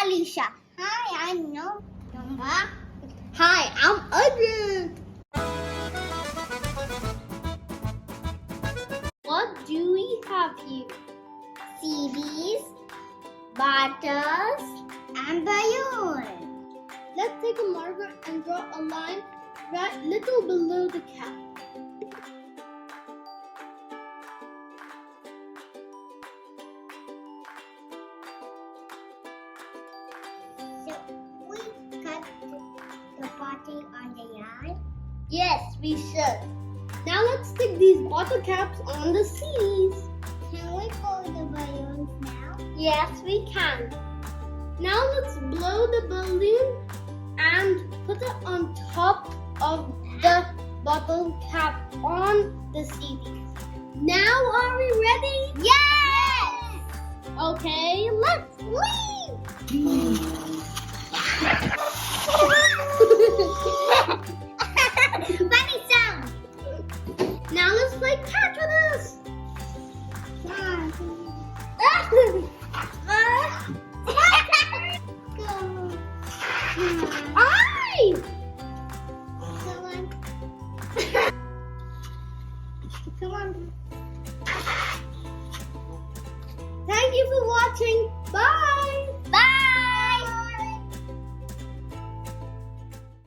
Alisha. Hi, I'm Nongdamba. Hi, I'm Adhrit. What do we have here? CDs, butters, and balloons. Let's take a marker and draw a line right little below the cap. So we cut the bottle on the yard? Yes, we should. Now let's stick these bottle caps on the CDs. Can we blow the balloons now? Yes, we can. Now let's blow the balloon and put it on top of the bottle cap on the CDs. Now are we ready? Yes! Okay, let's leave! Funny sound! Now let's play catch with us! Ay! Come on. Thank you for watching. Bye!